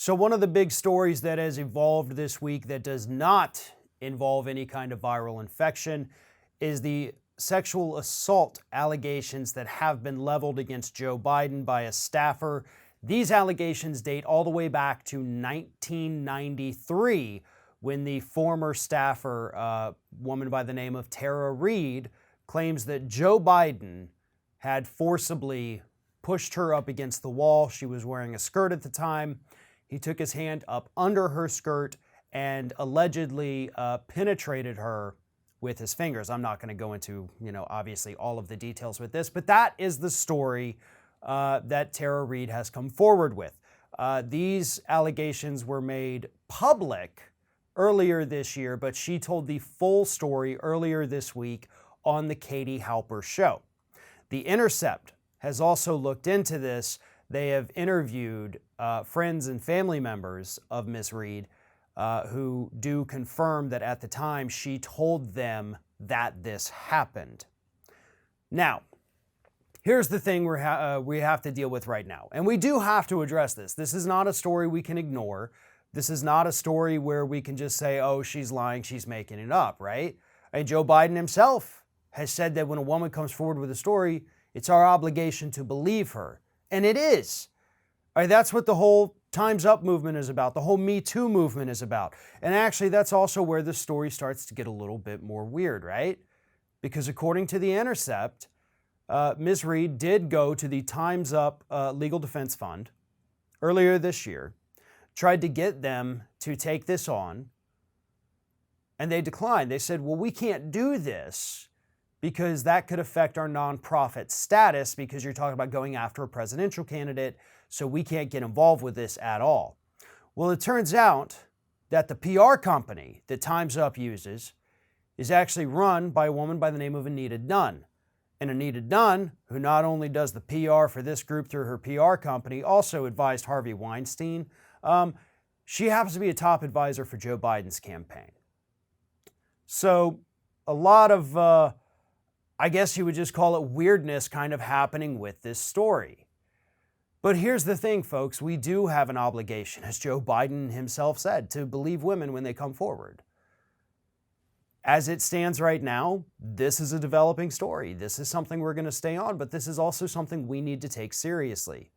So, one of the big stories that has evolved this week that does not involve any kind of viral infection is the sexual assault allegations that have been leveled against Joe Biden by a staffer. These allegations date all the way back to 1993 when the former staffer, a woman by the name of Tara Reade, claims that Joe Biden had forcibly pushed her up against the wall. She was wearing a skirt at the time. He took his hand up under her skirt and allegedly penetrated her with his fingers. I'm not going to go into, obviously all of the details with this, but that is the story that Tara Reade has come forward with. These allegations were made public earlier this year, but she told the full story earlier this week on the Katie Halper Show. The Intercept has also looked into this. They have interviewed friends and family members of Ms. Reade who do confirm that at the time she told them that this happened. Now, here's the thing we have to deal with right now, and we do have to address this. This is not a story we can ignore. This is not a story where we can just say, oh, she's lying, she's making it up, right? And Joe Biden himself has said that when a woman comes forward with a story, it's our obligation to believe her. And it is. All right, that's what the whole Time's Up movement is about. The whole Me Too movement is about. And actually, that's also where the story starts to get a little bit more weird, right? Because according to The Intercept, Ms. Reade did go to the Time's Up Legal Defense Fund earlier this year, tried to get them to take this on, and they declined. They said, well, we can't do this because that could affect our nonprofit status because you're talking about going after a presidential candidate, so we can't get involved with this at all. Well, it turns out that the PR company that Time's Up uses is actually run by a woman by the name of Anita Dunn. And Anita Dunn, who not only does the PR for this group through her PR company, also advised Harvey Weinstein. She happens to be a top advisor for Joe Biden's campaign. So a lot of I guess you would just call it weirdness kind of happening with this story. But here's the thing, folks. We do have an obligation, as Joe Biden himself said, to believe women when they come forward. As it stands right now, this is a developing story. This is something we're going to stay on, but this is also something we need to take seriously.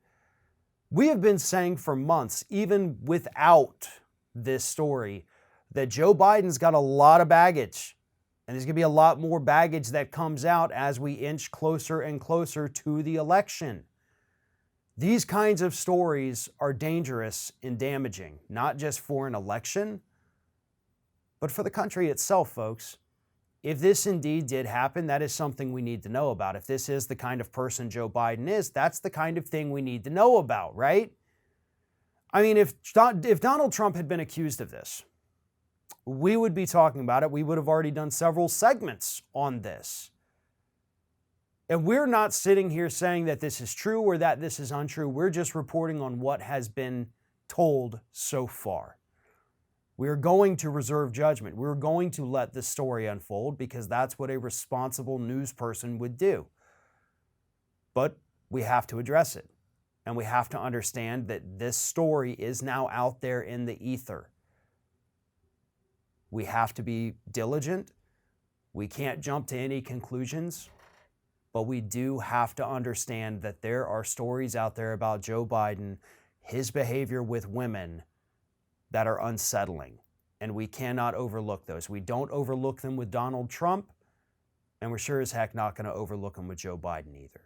We have been saying for months, even without this story, that Joe Biden's got a lot of baggage. And there's going to be a lot more baggage that comes out as we inch closer and closer to the election. These kinds of stories are dangerous and damaging, not just for an election, but for the country itself, folks. If this indeed did happen, that is something we need to know about. If this is the kind of person Joe Biden is, that's the kind of thing we need to know about, right? I mean, if Donald Trump had been accused of this, we would be talking about it. We would have already done several segments on this. And we're not sitting here saying that this is true or that this is untrue. We're just reporting on what has been told so far. We're going to reserve judgment. We're going to let this story unfold because that's what a responsible news person would do. But we have to address it. And we have to understand that this story is now out there in the ether. We have to be diligent. We can't jump to any conclusions, but we do have to understand that there are stories out there about Joe Biden, his behavior with women, that are unsettling, and we cannot overlook those. We don't overlook them with Donald Trump, and we're sure as heck not going to overlook them with Joe Biden either.